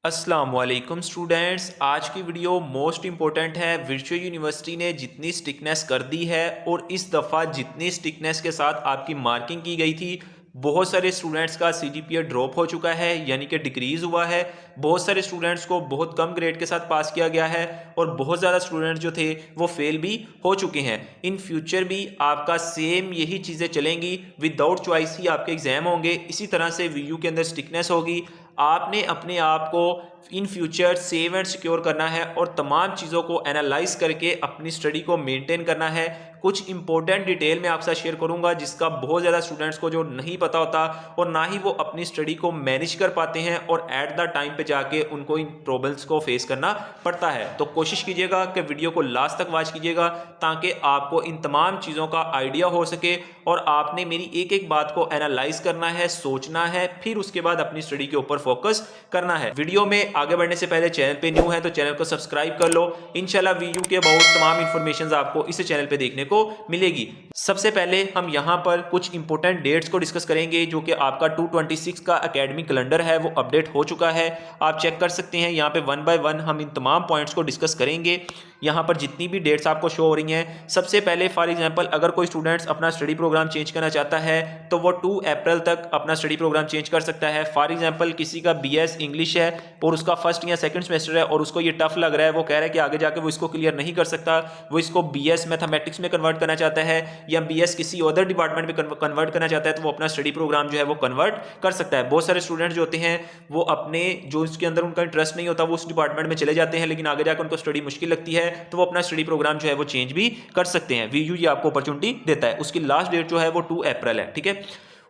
अस्सलाम वालेकुम स्टूडेंट्स। आज की वीडियो मोस्ट इंपॉर्टेंट है। वर्चुअल यूनिवर्सिटी ने जितनी स्टिकनेस कर दी है और इस दफ़ा जितनी स्टिकनेस के साथ आपकी मार्किंग की गई थी, बहुत सारे स्टूडेंट्स का सीजीपीए ड्रॉप हो चुका है, यानी कि डिक्रीज़ हुआ है। बहुत सारे स्टूडेंट्स को बहुत कम ग्रेड के साथ पास किया गया है और बहुत ज़्यादा स्टूडेंट्स जो थे वो फेल भी हो चुके हैं। इन फ्यूचर भी आपका सेम यही चीज़ें चलेंगी, विदाउट चॉइस ही आपके एग्ज़ाम होंगे। इसी तरह से वीयू के अंदर स्टिकनेस होगी। आपने अपने आप को in future save and secure करना है और तमाम चीज़ों को एनालाइज करके अपनी स्टडी को मेंटेन करना है। कुछ इंपॉर्टेंट डिटेल मैं आपसे शेयर करूंगा जिसका बहुत ज़्यादा स्टूडेंट्स को जो नहीं पता होता और ना ही वो अपनी स्टडी को मैनेज कर पाते हैं और एट द टाइम पे जाके उनको इन प्रॉब्लम्स को फेस करना पड़ता है। तो कोशिश कीजिएगा कि वीडियो को लास्ट तक वॉच कीजिएगा ताकि आपको इन तमाम चीज़ों का आइडिया हो सके और आपने मेरी एक एक बात को एनालाइज करना है, सोचना है, फिर उसके बाद अपनी स्टडी के ऊपर फोकस करना है। वीडियो में आगे बढ़ने से पहले चैनल पे न्यू है तो चैनल को सब्सक्राइब कर लो। इंशाल्लाह वीडियो के बहुत तमाम इंफॉर्मेशन आपको इस चैनल पे देखने को मिलेगी। सबसे पहले हम यहाँ पर कुछ इंपॉर्टेंट डेट्स को डिस्कस करेंगे जो कि आपका 226 का एकेडमिक कैलेंडर है वो अपडेट हो चुका है। आप चेक कर सकते हैं यहाँ पे वन बाय वन हम इन तमाम पॉइंट्स को डिस्कस करेंगे। यहाँ पर जितनी भी डेट्स आपको शो हो रही हैं, सबसे पहले फॉर एग्जांपल अगर कोई स्टूडेंट्स अपना स्टडी प्रोग्राम चेंज करना चाहता है तो वो 2 अप्रैल तक अपना स्टडी प्रोग्राम चेंज कर सकता है। फॉर एग्जांपल किसी का बीएस इंग्लिश है और उसका फर्स्ट या सेकंड सेमेस्टर है और उसको ये टफ लग रहा है, वो कह रहा है कि आगे जाके वो इसको क्लियर नहीं कर सकता, वो इसको बीएस मैथमेटिक्स में कन्वर्ट करना चाहता है या बीएस किसी अदर डिपार्टमेंट में कन्वर्ट करना चाहता है, तो वो अपना स्टडी प्रोग्राम जो है वो कन्वर्ट कर सकता है। बहुत सारे स्टूडेंट्स जो होते हैं वो अपने जो इसके अंदर उनका इंटरेस्ट नहीं होता वो उस डिपार्टमेंट में चले जाते हैं, लेकिन आगे जाकर उनको स्टडी मुश्किल लगती है तो वो अपना स्टडी प्रोग्राम जो है वो चेंज भी कर सकते हैं। वीयू ये आपको अपॉर्चुनिटी देता है। उसकी लास्ट डेट जो है वो 2 अप्रैल है, ठीक है।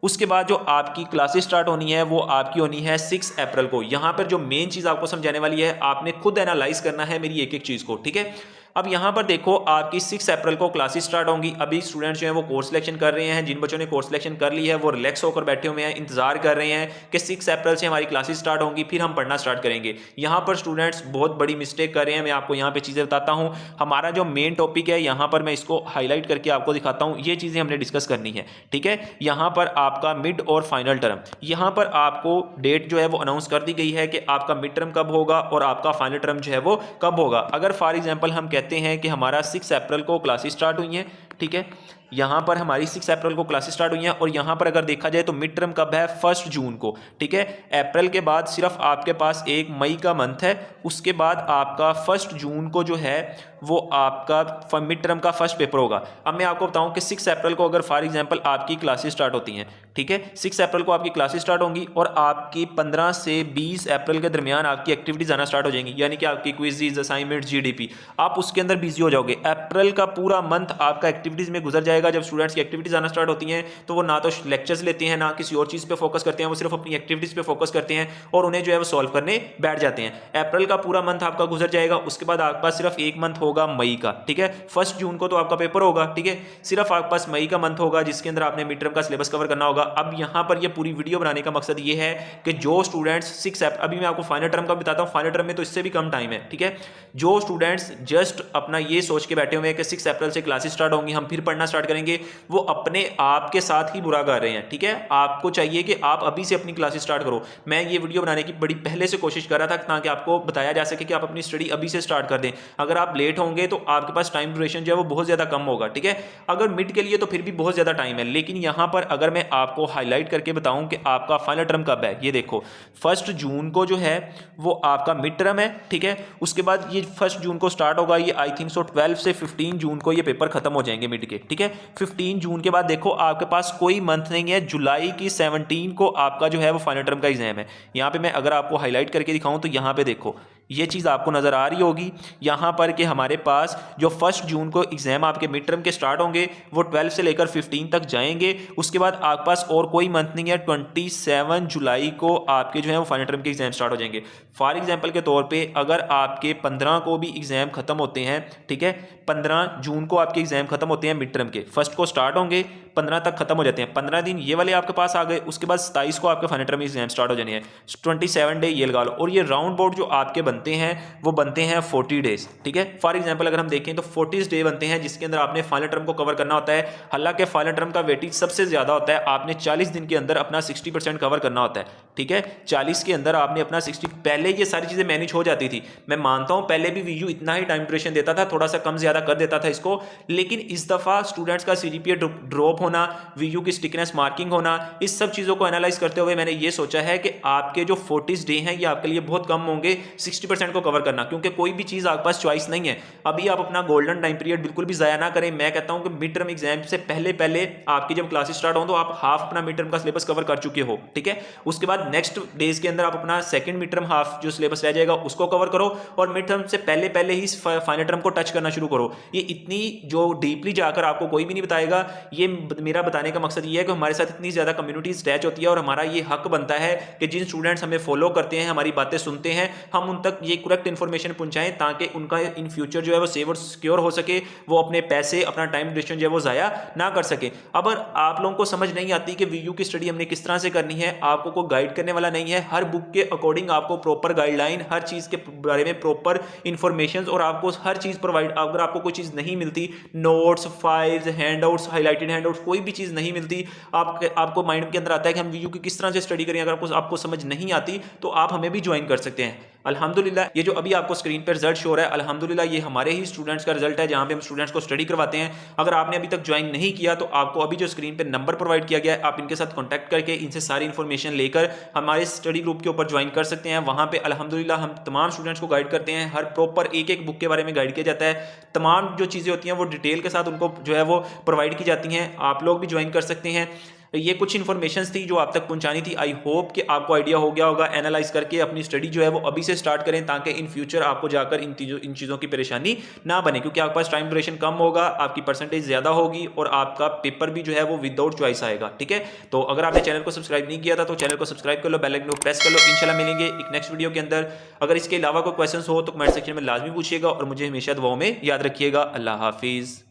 उसके बाद जो आपकी क्लासेस स्टार्ट होनी है वो आपकी होनी है 6 अप्रैल को। यहां पर जो मेन चीज आपको समझाने वाली है, आपने खुद एनालाइज करना है मेरी एक एक चीज को, ठीक है। अब यहां पर देखो आपकी 6 अप्रैल को क्लासेस स्टार्ट होंगी। अभी स्टूडेंट्स जो है वो कोर्स सिलेक्शन कर रहे हैं। जिन बच्चों ने कोर्स सिलेक्शन कर ली है वो रिलैक्स होकर बैठे हुए हैं, इंतजार कर रहे हैं कि 6 अप्रैल से हमारी क्लासेस स्टार्ट होंगी, फिर हम पढ़ना स्टार्ट करेंगे। यहां पर स्टूडेंट्स बहुत बड़ी मिस्टेक कर रहे हैं। मैं आपको यहां पे चीजें बताता हूं। हमारा जो मेन टॉपिक है यहां पर मैं इसको हाईलाइट करके आपको दिखाता हूं, ये चीजें हमने डिस्कस करनी है, ठीक है। यहां पर आपका मिड और फाइनल टर्म, यहां पर आपको डेट जो है वो अनाउंस कर दी गई है कि आपका मिड टर्म कब होगा और आपका फाइनल टर्म जो है वो कब होगा। अगर फॉर एग्जांपल हम कहते हैं कि हमारा 6 अप्रैल को क्लासेस स्टार्ट हुई हैं, ठीक है। यहां पर हमारी 6 अप्रैल को क्लासेस स्टार्ट हुई हैं और यहां पर अगर देखा जाए तो मिड टर्म कब है, 1 जून को, ठीक है। अप्रैल के बाद सिर्फ आपके पास 1 मई का मंथ है, उसके बाद आपका 1 जून को जो है वो आपका मिड टर्म का फर्स्ट पेपर होगा। अब मैं आपको बताऊं कि 6 अप्रैल को अगर फॉर एग्जांपल आपकी क्लासेस स्टार्ट होती हैं, ठीक है, 6 अप्रैल को आपकी क्लासेस स्टार्ट होंगी और आपकी 15 से 20 अप्रैल के दरमियान आपकी एक्टिविटीज आना स्टार्ट हो जाएंगी, यानी कि आपकी क्विज़, असाइनमेंट, जीडीपी, आप उसके अंदर बिजी हो जाओगे। अप्रैल का पूरा मंथ आपका एक्टिविटीज में गुजर जाएगा। जब स्टूडेंट्स की एक्टिविटीज आना स्टार्ट होती हैं तो वो ना तो लेक्चर्स लेते हैं ना किसी और चीज़ पे फोकस करते हैं, वो सिर्फ अपनी एक्टिविटीज पे फोकस करते हैं और उन्हें जो है वो सॉल्व करने बैठ जाते हैं। अप्रैल का पूरा मंथ आपका गुजर जाएगा, उसके बाद आपके पास सिर्फ 1 मंथ होगा मई का, ठीक है। 1 जून को तो आपका पेपर होगा, ठीक है। सिर्फ आपके पास मई का मंथ होगा जिसके अंदर आपने मिड टर्म का सिलेबस कवर करना होगा। अब यहां पर ये पूरी वीडियो बनाने का मकसद ये है कि जो स्टूडेंट्स 6 अभी मैं आपको फाइनल टर्म का बताता हूं, फाइनल टर्म में तो इससे भी कम टाइम है, ठीक है। जो स्टूडेंट्स जस्ट अपना ये सोच के बैठे हुए हैं कि 6 अप्रैल से क्लासेस स्टार्ट होंगी, हम फिर पढ़ना स्टार्ट करेंगे, वो अपने आप के साथ ही बुरा कर रहे हैं, ठीक है। आपको चाहिए कि आप अभी से अपनी क्लासेस स्टार्ट करो। मैं ये वीडियो बनाने की बड़ी पहले से कोशिश कर रहा था ताकि आपको बताया जा सके कि आप अपनी स्टडी अभी से स्टार्ट कर दें। अगर आप लेट होंगे तो आपके पास टाइम ड्यूरेशन जो है वो बहुत ज्यादा कम होगा, ठीक है। अगर मिड के लिए तो फिर भी बहुत ज्यादा टाइम है, लेकिन यहां पर अगर मैं आपको हाईलाइट करके बताऊं कि आपका फाइनल टर्म कब है, ये देखो 1 जून को जो है वो आपका मिड टर्म है, ठीक है। उसके बाद ये 1 जून को स्टार्ट होगा, ये आई थिंक सो 12 से 15 जून को ये पेपर खत्म हो जाएंगे मिड के, ठीक है। 15 जून के बाद देखो आपके पास कोई मंथ नहीं है, जुलाई की 17 को आपका जो है वो फाइनल टर्म का एग्जाम है। यहां पे मैं अगर आपको हाईलाइट करके दिखाऊं तो यहां पे देखो ये चीज़ आपको नज़र आ रही होगी यहाँ पर कि हमारे पास जो 1 जून को एग्जाम आपके मिड टर्म के स्टार्ट होंगे वो 12 से लेकर 15 तक जाएंगे। उसके बाद आपके पास और कोई मंथ नहीं है, 27 जुलाई को आपके जो है वो फाइनल टर्म के एग्जाम स्टार्ट हो जाएंगे। फॉर एग्जाम्पल के तौर पे अगर आपके 15 को भी एग्जाम खत्म होते हैं, ठीक है, 15 जून को आपके एग्जाम खत्म होते हैं मिड टर्म के, 1 को स्टार्ट होंगे, 15 तक खत्म हो जाते हैं, 15 दिन ये वाले आपके पास आ गए। उसके बाद 27 को आपके फाइनल टर्म एग्जाम स्टार्ट हो जाने हैं, 27 डे ये लगा लो। और ये राउंड बोर्ड जो आपके बनते बनते हैं वो बनते हैं 40 डेज। ठीक है, फॉर एग्जांपल अगर हम देखें तो 40 डे बनते हैं जिसके अंदर आपने फाइनल टर्म को कवर करना होता है। हालांकि फाइनल टर्म का वेटेज सबसे ज्यादा होता है, आपने 40 दिन के अंदर अपना 60% कवर करना होता है। ठीक है, 40 के अंदर आपने अपना 60, पहले ये सारी चीजें मैनेज हो जाती थी। मैं मानता हूं पहले भी वीयू इतना ही टाइम ड्यूरेशन देता था, थोड़ा सा कम ज्यादा कर देता था इसको, लेकिन इस दफा स्टूडेंट्स का सीजीपीए ड्रॉप होना, वीयू की स्टिकनेस मार्किंग होना, इस सब चीजों को एनालाइज करते हुए मैंने ये सोचा है कि आपके जो 40 डे हैं ये आपके लिए बहुत कम होंगे 60% को कवर करना, क्योंकि कोई भी चीज आपके पास चॉइस नहीं है। अभी आप अपना गोल्डन टाइम पीरियड बिल्कुल भी जाया ना करें। मैं कहता हूं कि मिड टर्म एग्जाम से पहले पहले आपकी जब क्लासेस स्टार्ट हो तो आप हाफ अपना मिड टर्म का सिलेबस कवर कर चुके हो। ठीक है, उसके बाद नेक्स्ट डेज के अंदर आप अपना सेकंड मिड टर्म हाफ जो सिलेबस रह जाएगा उसको कवर करो, और मिड टर्म से पहले पहले ही फाइनल टर्म को टच करना शुरू करो। ये इतनी जो डीपली जाकर आपको कोई भी नहीं बताएगा। ये मेरा बताने का मकसद ये है कि हमारे साथ इतनी ज्यादा कम्युनिटी अटैच होती है और हमारा ये हक बनता है कि जिन स्टूडेंट्स हमें फॉलो करते हैं, हमारी बातें सुनते हैं, हम उन तक ये करेक्ट इन्फॉर्मेशन पहुंचाएं ताकि उनका इन फ्यूचर जो है वो सेव और सिक्योर हो सके, वो अपने पैसे अपना टाइम ड्यूरेशन जो है वो जाया ना कर सके। अब आप लोगों को समझ नहीं आती कि वीयू की स्टडी हमने किस तरह से करनी है, आपको कोई गाइड करने वाला नहीं है। हर बुक के अकॉर्डिंग आपको प्रॉपर गाइडलाइन, हर चीज के बारे में प्रॉपर इंफॉर्मेशन, और आपको हर चीज प्रोवाइड, अगर आपको कोई चीज नहीं मिलती, notes, files, handouts, highlighted handouts, कोई भी चीज नहीं मिलती, आपको माइंड के अंदर आता है कि हम वीयू की किस तरह से स्टडी करें, अगर आपको समझ नहीं आती तो आप हमें भी ज्वाइन कर सकते हैं। अल्हम्दुलिल्लाह ये जो अभी आपको स्क्रीन पर रिजल्ट शो हो रहा है, अल्हम्दुलिल्लाह ये हमारे ही स्टूडेंट्स का रिजल्ट है जहां पे हम स्टूडेंट्स को स्टडी करवाते हैं। अगर आपने अभी तक ज्वाइन नहीं किया तो आपको अभी जो स्क्रीन पे नंबर प्रोवाइड किया गया है, आप इनके साथ कांटेक्ट करके इनसे सारी इंफॉर्मेशन लेकर हमारे स्टडी ग्रुप के ऊपर ज्वाइन कर सकते हैं। वहां पे अल्हम्दुलिल्लाह हम तमाम स्टूडेंट्स को गाइड करते हैं, हर प्रॉपर एक एक बुक के बारे में गाइड किया जाता है, तमाम जो चीज़ें होती हैं वो डिटेल के साथ उनको जो है वो प्रोवाइड की जाती हैं। आप लोग भी ज्वाइन कर सकते हैं। ये कुछ इन्फॉर्मेशन थी जो आप तक पहुंचानी थी। आई होप कि आपको आइडिया हो गया होगा। एनालाइज करके अपनी स्टडी जो है वो अभी से स्टार्ट करें ताकि इन फ्यूचर आपको जाकर इन चीज़ों की परेशानी ना बने, क्योंकि आपके पास टाइम ड्यूरेशन कम होगा, आपकी परसेंटेज ज़्यादा होगी और आपका पेपर भी जो है वो विदाउट चॉइस आएगा। ठीक है, तो अगर आपने चैनल को सब्सक्राइब नहीं किया था तो चैनल को सब्सक्राइब कर लो, बेल आइकन को प्रेस कर लो। इंशाल्लाह मिलेंगे एक नेक्स्ट वीडियो के अंदर। अगर इसके अलावा कोई क्वेश्चन हो तो कमेंट सेक्शन में लाजमी पूछिएगा और मुझे हमेशा दुआओं में याद रखिएगा। अल्लाह हाफिज़।